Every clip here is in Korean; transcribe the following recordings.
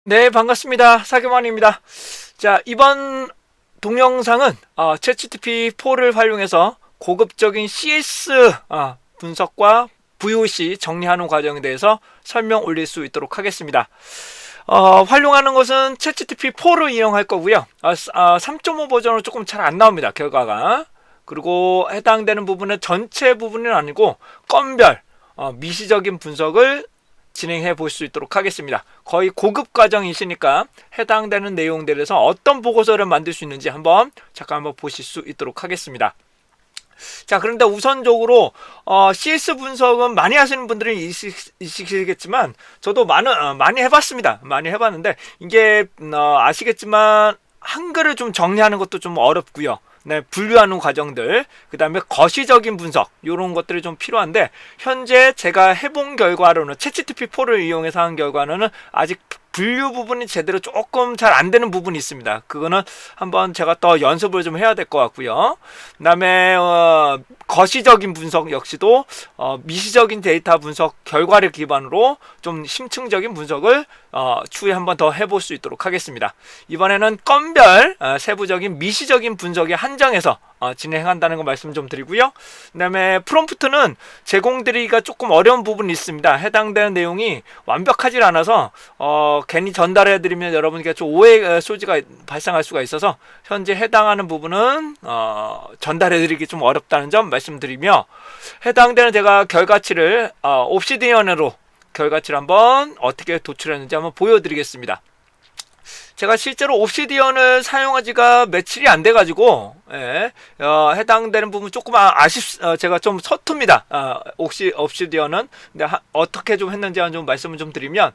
네, 반갑습니다. 사교만입니다. 자, 이번 동영상은 챗GPT-4를 활용해서 고급적인 CS 분석과 VOC 정리하는 과정에 대해서 설명 올릴 수 있도록 하겠습니다. 활용하는 것은 챗GPT-4를 이용할 거고요. 3.5 버전으로 조금 잘 안 나옵니다, 결과가. 그리고 해당되는 부분은 전체 부분은 아니고 건별 미시적인 분석을 진행해 볼 수 있도록 하겠습니다. 거의 고급 과정이시니까 해당되는 내용들에서 어떤 보고서를 만들 수 있는지 잠깐 보실 수 있도록 하겠습니다. 자, 그런데 우선적으로 CS 분석은 많이 하시는 분들이 있으시겠지만 저도 많이 해봤습니다. 많이 해봤는데 이게 아시겠지만 한글을 좀 정리하는 것도 좀 어렵고요. 네, 분류하는 과정들, 그 다음에 거시적인 분석, 이런 것들이 좀 필요한데, 현재 제가 해본 결과로는, 챗GPT-4를 이용해서 한 결과는 아직 분류 부분이 제대로 조금 잘 안 되는 부분이 있습니다. 그거는 한번 제가 더 연습을 좀 해야 될 것 같고요. 그 다음에 거시적인 분석 역시도 미시적인 데이터 분석 결과를 기반으로 좀 심층적인 분석을 추후에 한번 더 해볼 수 있도록 하겠습니다. 이번에는 건별 세부적인 미시적인 분석에 한정해서 진행한다는 거 말씀 좀 드리고요. 그 다음에 프롬프트는 제공드리기가 조금 어려운 부분이 있습니다. 해당되는 내용이 완벽하지 않아서 괜히 전달해드리면 여러분께 좀 오해 소지가 발생할 수가 있어서 현재 해당하는 부분은 전달해드리기 좀 어렵다는 점 말씀드리며, 해당되는 제가 결과치를 옵시디언으로 결과치를 한번 어떻게 도출했는지 한번 보여드리겠습니다. 제가 실제로 옵시디언을 사용하지가 며칠이 안 돼가지고 해당되는 부분 조금 제가 좀 서툽니다. 옵시디언은. 근데 어떻게 좀 했는지 좀 말씀을 좀 드리면,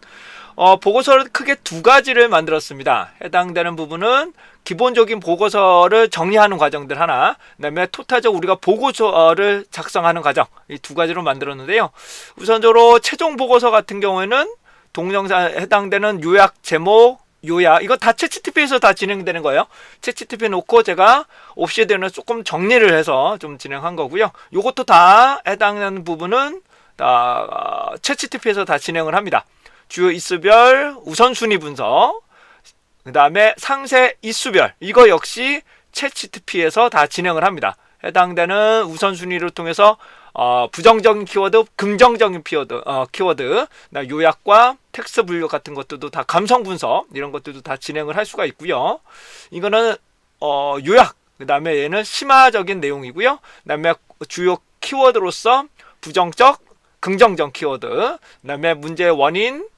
보고서를 크게 두 가지를 만들었습니다. 해당되는 부분은 기본적인 보고서를 정리하는 과정들 하나, 그 다음에 토탈적 우리가 보고서를 작성하는 과정, 이 두 가지로 만들었는데요. 우선적으로 최종 보고서 같은 경우에는 동영상에 해당되는 요약 제목, 이거 다 챗GPT에서 다 진행되는 거예요. 챗GPT 놓고 제가 옵시디언을 조금 정리를 해서 좀 진행한 거고요. 요것도 다 해당하는 부분은 다 챗GPT에서 다 진행을 합니다. 주요 이수별 우선순위 분석, 그 다음에 상세 이수별, 이거 역시 챗GPT에서 다 진행을 합니다. 해당되는 우선순위를 통해서 부정적인 키워드, 긍정적인 키워드, 요약과 텍스트 분류 같은 것들도 다 감성 분석, 이런 것들도 다 진행을 할 수가 있고요. 이거는 요약, 그 다음에 얘는 심화적인 내용이고요. 그 다음에 주요 키워드로서 부정적, 긍정적 키워드, 그 다음에 문제의 원인,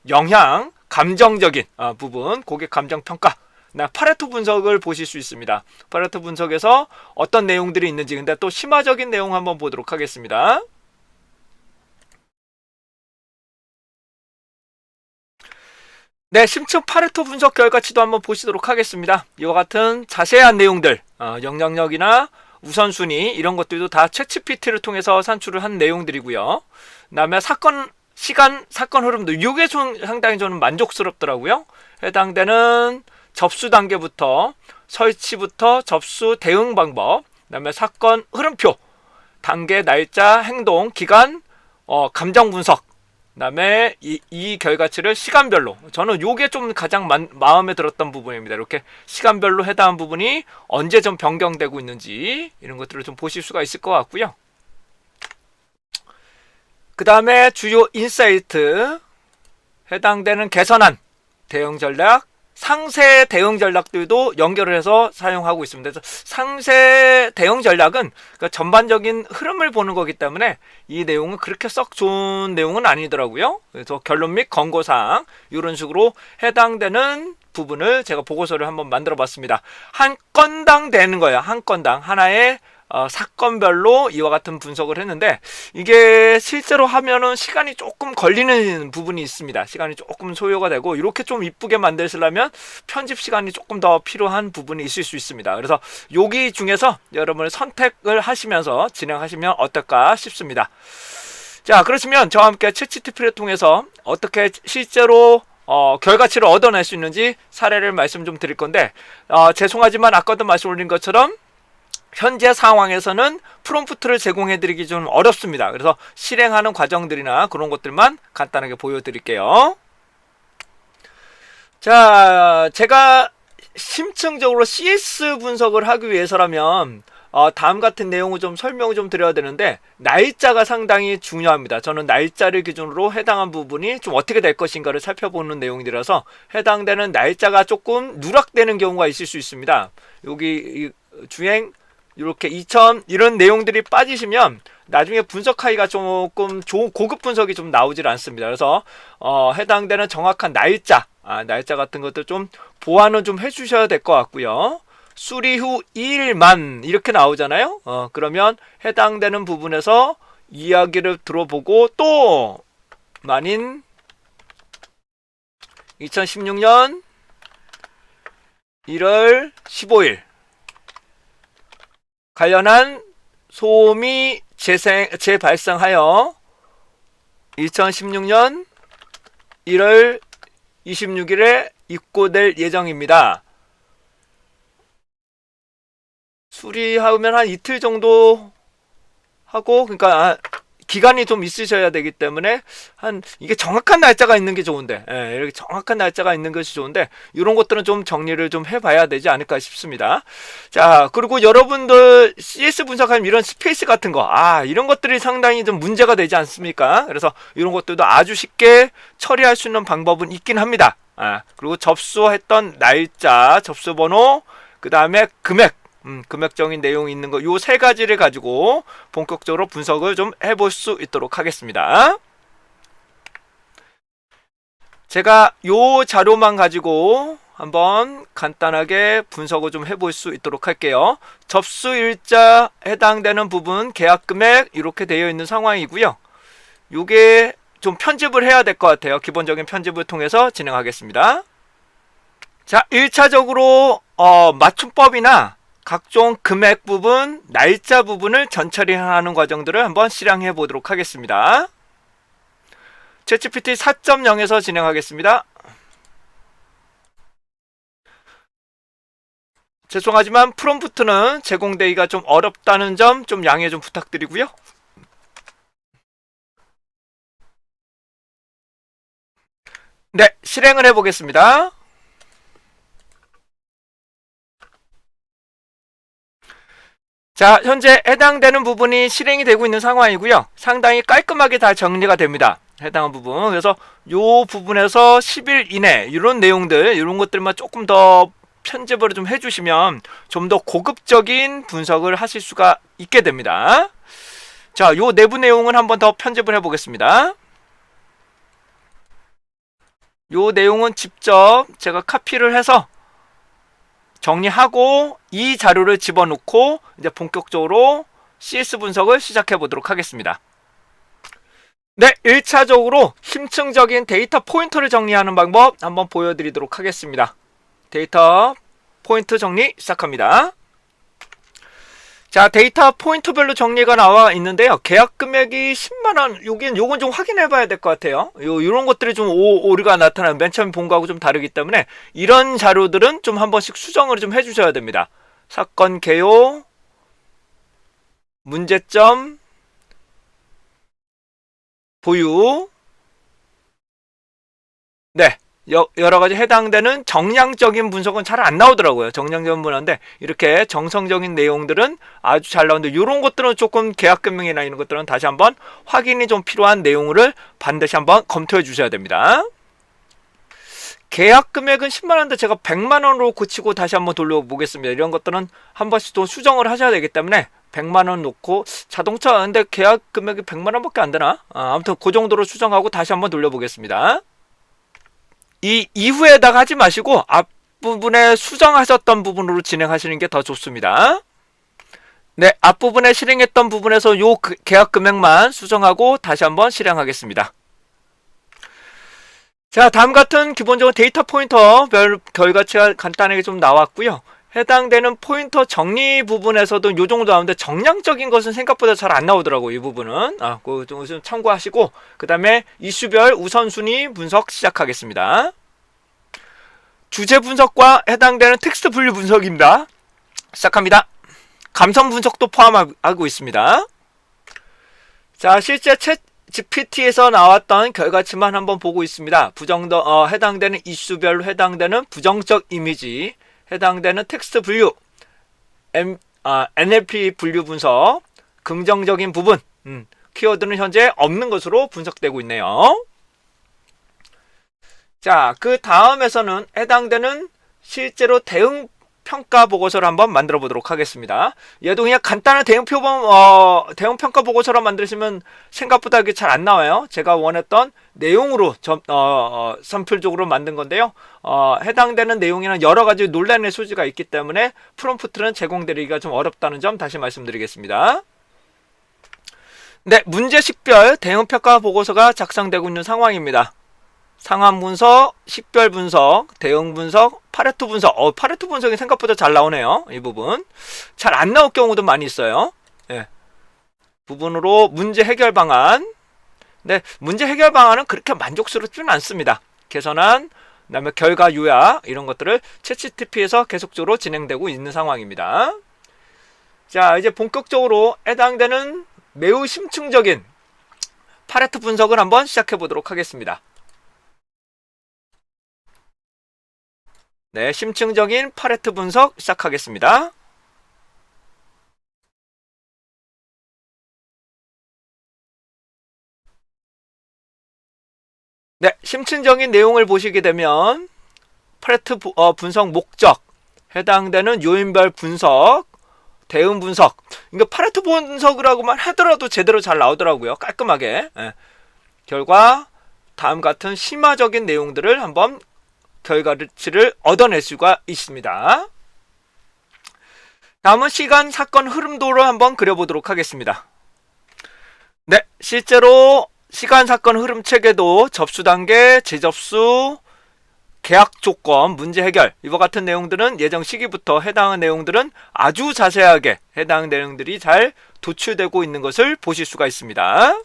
영향, 감정적인 부분, 고객 감정 평가, 파레토 분석을 보실 수 있습니다. 파레토 분석에서 어떤 내용들이 있는지, 근데 또 심화적인 내용 한번 보도록 하겠습니다. 네, 심층 파레토 분석 결과치도 한번 보시도록 하겠습니다. 이와 같은 자세한 내용들, 영향력이나 우선순위 이런 것들도 다 챗GPT를 통해서 산출을 한 내용들이고요. 그 다음에 사건 흐름도 이게 상당히 저는 만족스럽더라고요. 해당되는 접수 단계부터 설치부터 접수 대응 방법, 그 다음에 사건 흐름표, 단계, 날짜, 행동, 기간, 감정 분석, 그 다음에 이 결과치를 시간별로, 저는 요게 좀 가장 마음에 들었던 부분입니다. 이렇게 시간별로 해당한 부분이 언제 좀 변경되고 있는지 이런 것들을 좀 보실 수가 있을 것 같고요. 그 다음에 주요 인사이트, 해당되는 개선안 대응 전략, 상세 대응 전략들도 연결을 해서 사용하고 있습니다. 그래서 상세 대응 전략은 그러니까 전반적인 흐름을 보는 거기 때문에 이 내용은 그렇게 썩 좋은 내용은 아니더라고요. 그래서 결론 및 권고사항 이런 식으로 해당되는 부분을 제가 보고서를 한번 만들어 봤습니다. 한 건당 되는 거예요. 한 건당 하나의 사건별로 이와 같은 분석을 했는데, 이게 실제로 하면은 시간이 조금 걸리는 부분이 있습니다. 시간이 조금 소요가 되고, 이렇게 좀 이쁘게 만드시려면 편집 시간이 조금 더 필요한 부분이 있을 수 있습니다. 그래서 여기 중에서 여러분을 선택을 하시면서 진행하시면 어떨까 싶습니다. 자, 그렇다면 저와 함께 챗GPT를 통해서 어떻게 실제로 결과치를 얻어낼 수 있는지 사례를 말씀 좀 드릴 건데, 죄송하지만 아까도 말씀 올린 것처럼 현재 상황에서는 프롬프트를 제공해드리기 좀 어렵습니다. 그래서 실행하는 과정들이나 그런 것들만 간단하게 보여드릴게요. 자, 제가 심층적으로 CS 분석을 하기 위해서라면 다음 같은 내용을 좀 설명을 좀 드려야 되는데, 날짜가 상당히 중요합니다. 저는 날짜를 기준으로 해당한 부분이 좀 어떻게 될 것인가를 살펴보는 내용이라서 해당되는 날짜가 조금 누락되는 경우가 있을 수 있습니다. 여기 주행 이렇게 2000 이런 내용들이 빠지시면 나중에 분석하기가 조금 고급 분석이 좀 나오질 않습니다. 그래서 해당되는 정확한 날짜 같은 것들 좀 보완은 좀 해주셔야 될 것 같고요. 수리 후 2일만 이렇게 나오잖아요. 그러면 해당되는 부분에서 이야기를 들어보고 또 만인 2016년 1월 15일 관련한 소음이 재발생하여 2016년 1월 26일에 입고될 예정입니다. 수리하면 한 이틀 정도 하고, 그러니까 기간이 좀 있으셔야 되기 때문에 이게 정확한 날짜가 있는 게 좋은데, 이렇게 정확한 날짜가 있는 것이 좋은데, 이런 것들은 좀 정리를 좀 해봐야 되지 않을까 싶습니다. 자, 그리고 여러분들 CS 분석하면 이런 스페이스 같은 거, 이런 것들이 상당히 좀 문제가 되지 않습니까? 그래서 이런 것들도 아주 쉽게 처리할 수 있는 방법은 있긴 합니다. 그리고 접수했던 날짜, 접수번호, 그 다음에 금액적인 내용이 있는 거, 요 세 가지를 가지고 본격적으로 분석을 좀 해볼 수 있도록 하겠습니다. 제가 요 자료만 가지고 한번 간단하게 분석을 좀 해볼 수 있도록 할게요. 접수일자 해당되는 부분, 계약금액 이렇게 되어 있는 상황이고요. 요게 좀 편집을 해야 될 것 같아요. 기본적인 편집을 통해서 진행하겠습니다. 자, 1차적으로 맞춤법이나 각종 금액 부분, 날짜 부분을 전처리하는 과정들을 한번 실행해 보도록 하겠습니다. 챗GPT 4.0에서 진행하겠습니다. 죄송하지만 프롬프트는 제공되기가 좀 어렵다는 점 좀 양해 좀 부탁드리고요. 네, 실행을 해보겠습니다. 자, 현재 해당되는 부분이 실행이 되고 있는 상황이고요. 상당히 깔끔하게 다 정리가 됩니다. 해당한 부분. 그래서 요 부분에서 10일 이내 이런 내용들, 이런 것들만 조금 더 편집을 좀 해주시면 좀 더 고급적인 분석을 하실 수가 있게 됩니다. 자, 요 내부 내용은 한번 더 편집을 해보겠습니다. 요 내용은 직접 제가 카피를 해서 정리하고 이 자료를 집어넣고 이제 본격적으로 CS 분석을 시작해 보도록 하겠습니다. 네, 1차적으로 심층적인 데이터 포인터를 정리하는 방법 한번 보여드리도록 하겠습니다. 데이터 포인트 정리 시작합니다. 자, 데이터 포인트별로 정리가 나와 있는데요. 계약 금액이 10만원, 요건 좀 확인해 봐야 될 것 같아요. 요런 것들이 좀 오류가 나타나는 맨 처음 본 거하고 좀 다르기 때문에 이런 자료들은 좀 한 번씩 수정을 좀 해주셔야 됩니다. 사건 개요, 문제점, 보유, 네, 여러 가지 해당되는 정량적인 분석은 잘 안 나오더라고요. 정량적인 분인데 이렇게 정성적인 내용들은 아주 잘 나오는데 이런 것들은 조금 계약금액이나 이런 것들은 다시 한번 확인이 좀 필요한 내용을 반드시 한번 검토해 주셔야 됩니다. 계약 금액은 10만원인데 제가 100만원으로 고치고 다시 한번 돌려보겠습니다. 이런 것들은 한 번씩 또 수정을 하셔야 되기 때문에 100만원 놓고 자동차 근데 계약 금액이 100만원밖에 안 되나? 아무튼 그 정도로 수정하고 다시 한번 돌려보겠습니다. 이 이후에다가 하지 마시고 앞부분에 수정하셨던 부분으로 진행하시는 게 더 좋습니다. 네, 앞부분에 실행했던 부분에서 요 계약 금액만 수정하고 다시 한번 실행하겠습니다. 자, 다음 같은 기본적으로 데이터 포인터 별 결과치가 간단하게 좀 나왔고요. 해당되는 포인터 정리 부분에서도 요 정도 나오는데 정량적인 것은 생각보다 잘 안 나오더라고요. 이 부분은 그거 좀 참고하시고 그 다음에 이슈별 우선순위 분석 시작하겠습니다. 주제 분석과 해당되는 텍스트 분류 분석입니다. 시작합니다. 감성 분석도 포함하고 있습니다. 자, 실제 GPT에서 나왔던 결과치만 한번 보고 있습니다. 해당되는 이슈별로 해당되는 부정적 이미지, 해당되는 텍스트 분류, NLP 분류 분석, 긍정적인 부분, 키워드는 현재 없는 것으로 분석되고 있네요. 자, 그 다음에서는 해당되는 실제로 대응 평가 보고서를 한번 만들어 보도록 하겠습니다. 얘도 그냥 간단한 대응 평가 보고서를 만드시면 생각보다 이게 잘 안 나와요. 제가 원했던 내용으로 선필적으로 만든 건데요. 해당되는 내용에는 여러 가지 논란의 소지가 있기 때문에 프롬프트는 제공드리기가 좀 어렵다는 점 다시 말씀드리겠습니다. 네, 문제 식별 대응 평가 보고서가 작성되고 있는 상황입니다. 상황 분석, 식별 분석, 대응 분석, 파레토 분석. 파레토 분석이 생각보다 잘 나오네요. 이 부분. 잘 안 나올 경우도 많이 있어요. 예. 부분으로 문제 해결 방안. 네, 문제 해결 방안은 그렇게 만족스럽지는 않습니다. 개선안, 그다음에 결과 요약 이런 것들을 챗GPT에서 계속적으로 진행되고 있는 상황입니다. 자, 이제 본격적으로 해당되는 매우 심층적인 파레토 분석을 한번 시작해 보도록 하겠습니다. 네, 심층적인 파레토 분석 시작하겠습니다. 네, 심층적인 내용을 보시게 되면 파레토 분석 목적, 해당되는 요인별 분석, 대응 분석. 그러니까 파레토 분석이라고만 하더라도 제대로 잘 나오더라고요. 깔끔하게. 예. 결과 다음 같은 심화적인 내용들을 한번 결과치를 얻어낼 수가 있습니다. 다음은 시간, 사건, 흐름도로 한번 그려보도록 하겠습니다. 네, 실제로 시간, 사건, 흐름 체계도 접수 단계, 재접수, 계약 조건, 문제 해결 이와 같은 내용들은 예정 시기부터 해당하는 내용들은 아주 자세하게 해당 내용들이 잘 도출되고 있는 것을 보실 수가 있습니다.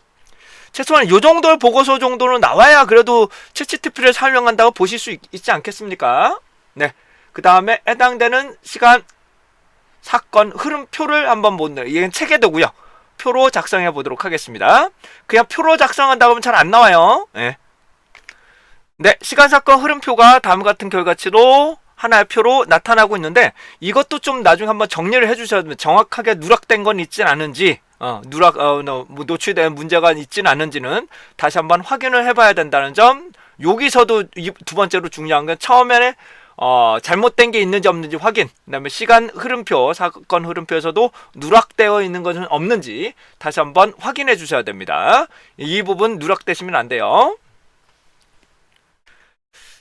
최소한 이 정도의 보고서 정도는 나와야 그래도 챗GPT를 사용한다고 보실 수 있지 않겠습니까? 네. 그 다음에 해당되는 시간, 사건, 흐름표를 한번 보는, 이건 체계도고요. 표로 작성해 보도록 하겠습니다. 그냥 표로 작성한다고 하면 잘 안 나와요. 네. 네, 시간, 사건, 흐름표가 다음 같은 결과치로 하나의 표로 나타나고 있는데 이것도 좀 나중에 한번 정리를 해주셔야 됩니다. 정확하게 누락된 건 있진 않은지 노출된 문제가 있지는 않은지는 다시 한번 확인을 해봐야 된다는 점. 여기서도 두 번째로 중요한 건 처음에 잘못된 게 있는지 없는지 확인. 그 다음에 시간 흐름표, 사건 흐름표에서도 누락되어 있는 것은 없는지 다시 한번 확인해 주셔야 됩니다. 이 부분 누락되시면 안 돼요.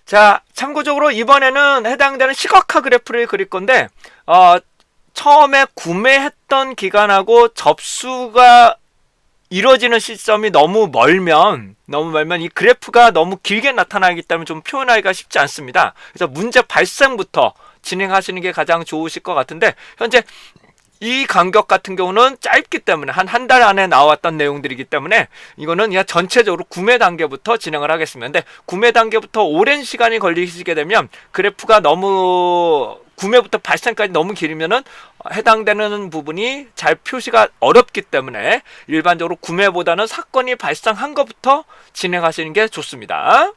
자, 참고적으로 이번에는 해당되는 시각화 그래프를 그릴 건데 처음에 구매했던 기간하고 접수가 이루어지는 시점이 너무 멀면 이 그래프가 너무 길게 나타나기 때문에 좀 표현하기가 쉽지 않습니다. 그래서 문제 발생부터 진행하시는 게 가장 좋으실 것 같은데 현재 이 간격 같은 경우는 짧기 때문에 한 달 안에 나왔던 내용들이기 때문에 이거는 그냥 전체적으로 구매 단계부터 진행을 하겠습니다. 근데 구매 단계부터 오랜 시간이 걸리시게 되면 그래프가 너무 구매부터 발생까지 너무 길면은 해당되는 부분이 잘 표시가 어렵기 때문에 일반적으로 구매보다는 사건이 발생한 것부터 진행하시는 게 좋습니다.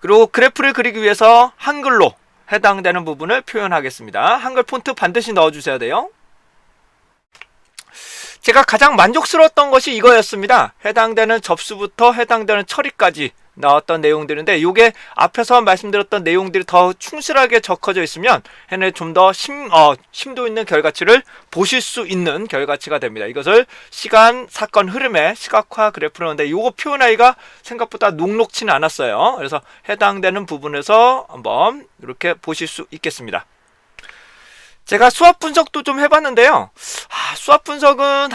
그리고 그래프를 그리기 위해서 한글로 해당되는 부분을 표현하겠습니다. 한글 폰트 반드시 넣어주셔야 돼요. 제가 가장 만족스러웠던 것이 이거였습니다. 해당되는 접수부터 해당되는 처리까지 나왔던 내용들인데 이게 앞에서 말씀드렸던 내용들이 더 충실하게 적혀져 있으면 해내 좀 더 심도 있는 결과치를 보실 수 있는 결과치가 됩니다. 이것을 시간, 사건, 흐름의 시각화 그래프로 하는데 이거 표현하기가 생각보다 녹록치는 않았어요. 그래서 해당되는 부분에서 한번 이렇게 보실 수 있겠습니다. 제가 수학 분석도 좀 해봤는데요. 수학 분석은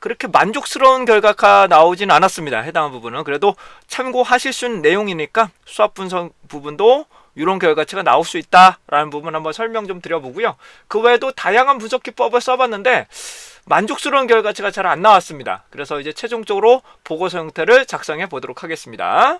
그렇게 만족스러운 결과가 나오진 않았습니다. 해당 부분은. 그래도 참고하실 수 있는 내용이니까 수학 분석 부분도 이런 결과치가 나올 수 있다라는 부분 한번 설명 좀 드려보고요. 그 외에도 다양한 분석 기법을 써봤는데 만족스러운 결과치가 잘 안 나왔습니다. 그래서 이제 최종적으로 보고서 형태를 작성해 보도록 하겠습니다.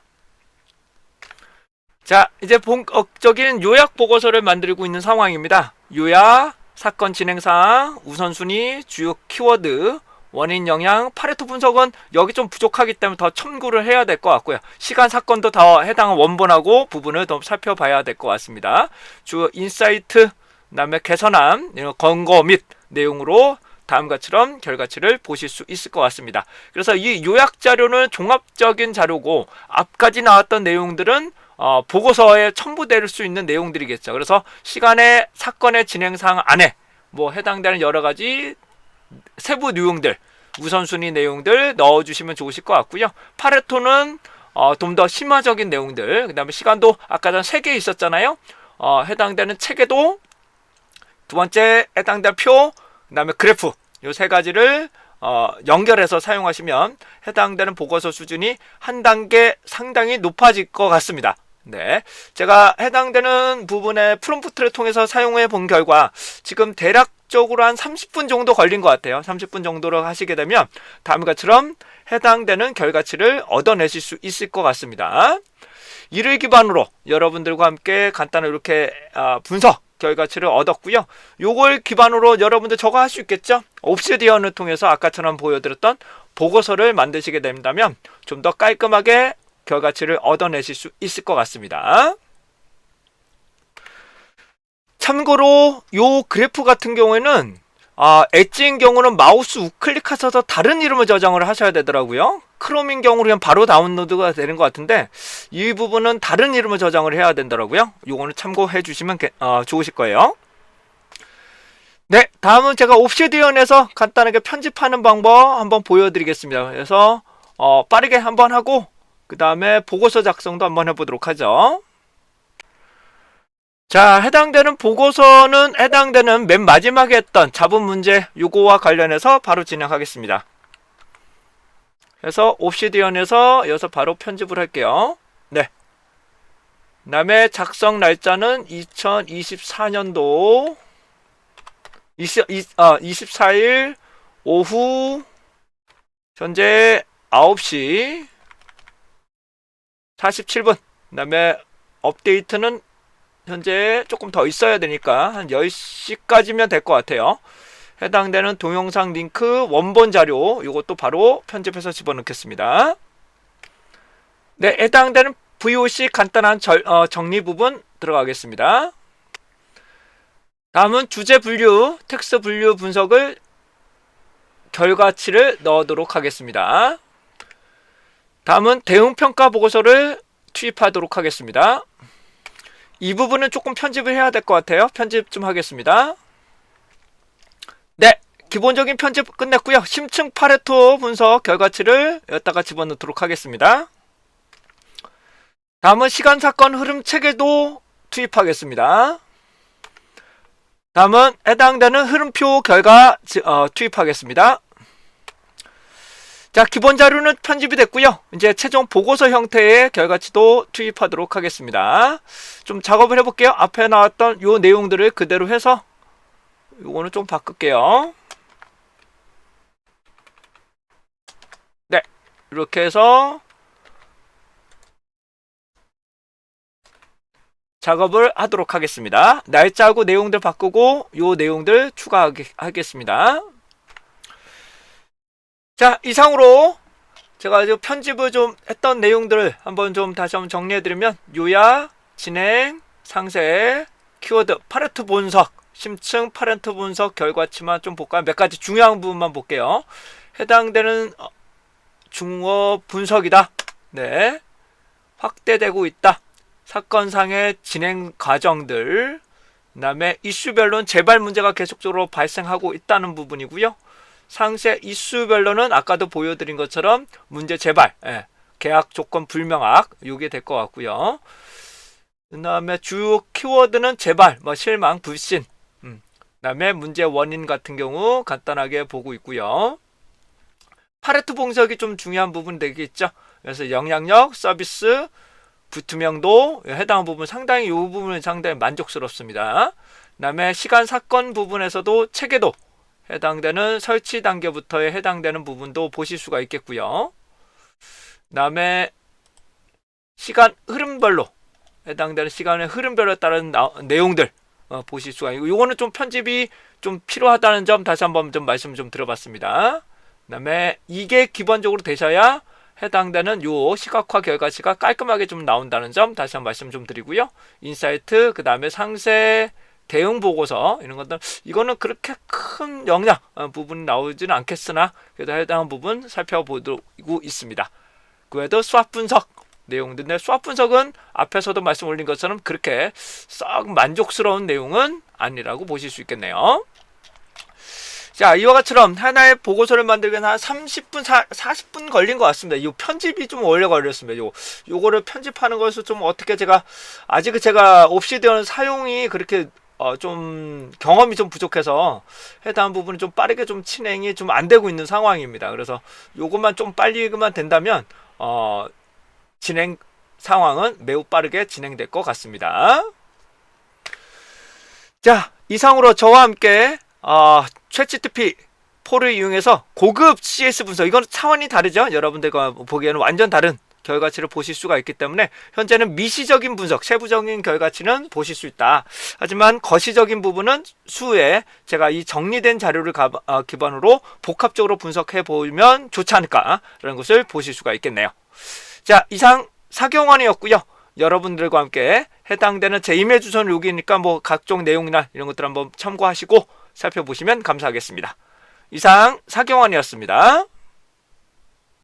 자, 이제 본격적인 요약 보고서를 만들고 있는 상황입니다. 요약, 사건 진행 사항, 우선순위, 주요 키워드, 원인 영향, 파레토 분석은 여기 좀 부족하기 때문에 더 첨구를 해야 될 것 같고요. 시간 사건도 더 해당 원본하고 부분을 더 살펴봐야 될 것 같습니다. 주 인사이트, 그다음에 개선안, 권고 및 내용으로 다음과 같처럼 결과치를 보실 수 있을 것 같습니다. 그래서 이 요약 자료는 종합적인 자료고 앞까지 나왔던 내용들은 보고서에 첨부될 수 있는 내용들이겠죠. 그래서 시간의 사건의 진행상 안에 뭐 해당되는 여러 가지 세부 내용들, 우선순위 내용들 넣어주시면 좋으실 것 같고요. 파레토는 좀 더 심화적인 내용들, 그 다음에 시간도 아까 전 3개 있었잖아요. 해당되는 체계도, 두 번째 해당되는 표, 그 다음에 그래프, 이 세 가지를 연결해서 사용하시면 해당되는 보고서 수준이 한 단계 상당히 높아질 것 같습니다. 네, 제가 해당되는 부분의 프롬프트를 통해서 사용해 본 결과 지금 대략적으로 한 30분 정도 걸린 것 같아요. 30분 정도로 하시게 되면 다음과 같처럼 해당되는 결과치를 얻어내실 수 있을 것 같습니다. 이를 기반으로 여러분들과 함께 간단히 이렇게 분석 결과치를 얻었고요. 요걸 기반으로 여러분들 저거 할 수 있겠죠? 옵시디언을 통해서 아까처럼 보여드렸던 보고서를 만드시게 된다면 좀 더 깔끔하게 결과치를 얻어내실 수 있을 것 같습니다. 참고로 요 그래프 같은 경우에는 엣지인 경우는 마우스 우클릭하셔서 다른 이름을 저장을 하셔야 되더라고요. 크롬인 경우는 그냥 바로 다운로드가 되는 것 같은데 이 부분은 다른 이름을 저장을 해야 되더라고요. 요거는 참고해 주시면 좋으실 거예요. 네, 다음은 제가 옵시디언에서 간단하게 편집하는 방법 한번 보여드리겠습니다. 그래서 빠르게 한번 하고 그 다음에 보고서 작성도 한번 해보도록 하죠. 자, 해당되는 보고서는 해당되는 맨 마지막에 했던 자본 문제 요거와 관련해서 바로 진행하겠습니다. 그래서 옵시디언에서 여기서 바로 편집을 할게요. 네. 그 다음에 작성 날짜는 2024년도 24일 오후 현재 9시 47분. 그 다음에 업데이트는 현재 조금 더 있어야 되니까 한 10시까지면 될 것 같아요. 해당되는 동영상 링크 원본 자료 이것도 바로 편집해서 집어넣겠습니다. 네, 해당되는 VOC 간단한 정리 부분 들어가겠습니다. 다음은 주제 분류, 텍스트 분류 분석을 결과치를 넣도록 하겠습니다. 다음은 대응평가 보고서를 투입하도록 하겠습니다. 이 부분은 조금 편집을 해야 될 것 같아요. 편집 좀 하겠습니다. 네, 기본적인 편집 끝냈고요. 심층 파레토 분석 결과치를 여기다가 집어넣도록 하겠습니다. 다음은 시간 사건 흐름 체계도 투입하겠습니다. 다음은 해당되는 흐름표 결과 투입하겠습니다. 자, 기본 자료는 편집이 됐고요. 이제 최종 보고서 형태의 결과치도 투입하도록 하겠습니다. 좀 작업을 해볼게요. 앞에 나왔던 요 내용들을 그대로 해서 요거는 좀 바꿀게요. 네, 이렇게 해서 작업을 하도록 하겠습니다. 날짜하고 내용들 바꾸고 요 내용들 추가하겠습니다. 자, 이상으로 제가 아주 편집을 좀 했던 내용들을 한번 좀 다시 한번 정리해드리면 요약, 진행, 상세, 키워드, 파레토 분석, 심층 파레토 분석 결과치만 좀 볼까요? 몇 가지 중요한 부분만 볼게요. 해당되는 중어 분석이다. 네, 확대되고 있다. 사건상의 진행 과정들, 그 다음에 이슈별로는 재발 문제가 계속적으로 발생하고 있다는 부분이고요. 상세 이슈별로는 아까도 보여드린 것처럼 문제 재발, 계약 조건 불명확 이게 될 것 같고요. 그 다음에 주요 키워드는 재발, 실망, 불신, 그 다음에 문제 원인 같은 경우 간단하게 보고 있고요. 파레토 분석이 좀 중요한 부분 되겠죠. 그래서 영향력, 서비스, 불투명도 해당 부분 상당히 이 부분은 상당히 만족스럽습니다. 그 다음에 시간 사건 부분에서도 체계도 해당되는 설치 단계부터에 해당되는 부분도 보실 수가 있겠고요. 그 다음에 시간 흐름별로 해당되는 시간의 흐름별로 따른 내용들 보실 수가 있고, 이거는 좀 편집이 좀 필요하다는 점 다시 한번 좀 말씀 좀 드려봤습니다. 그다음에 이게 기본적으로 되셔야 해당되는 요 시각화 결과치가 깔끔하게 좀 나온다는 점 다시 한번 말씀 좀 드리고요. 인사이트, 그 다음에 상세, 대응 보고서 이런 것들 이거는 그렇게 큰 영향 부분이 나오지는 않겠으나 그래도 해당하는 부분 살펴보고 있습니다. 그 외에도 수학 분석 내용인데 수학 분석은 앞에서도 말씀 올린 것처럼 그렇게 썩 만족스러운 내용은 아니라고 보실 수 있겠네요. 자, 이와 같이처럼 하나의 보고서를 만들기 한 30분, 40분 걸린 것 같습니다. 이 편집이 좀 오래 걸렸습니다. 요거를 편집하는 것을 좀 어떻게 아직 제가 옵시디언 사용이 그렇게 좀 경험이 좀 부족해서 해당 부분이 좀 빠르게 좀 진행이 좀 안 되고 있는 상황입니다. 그래서 요것만 좀 빨리만 된다면, 진행 상황은 매우 빠르게 진행될 것 같습니다. 자, 이상으로 저와 함께 챗GPT 4를 이용해서 고급 CS 분석, 이건 차원이 다르죠. 여러분들과 보기에는 완전 다른 결과치를 보실 수가 있기 때문에 현재는 미시적인 분석, 세부적인 결과치는 보실 수 있다. 하지만 거시적인 부분은 수에 제가 이 정리된 자료를 기반으로 복합적으로 분석해 보면 좋지 않을까라는 것을 보실 수가 있겠네요. 자, 이상 사경원이었고요. 여러분들과 함께 해당되는 제 이메일 주소는 여기니까 뭐 각종 내용이나 이런 것들 한번 참고하시고 살펴보시면 감사하겠습니다. 이상 사경원이었습니다.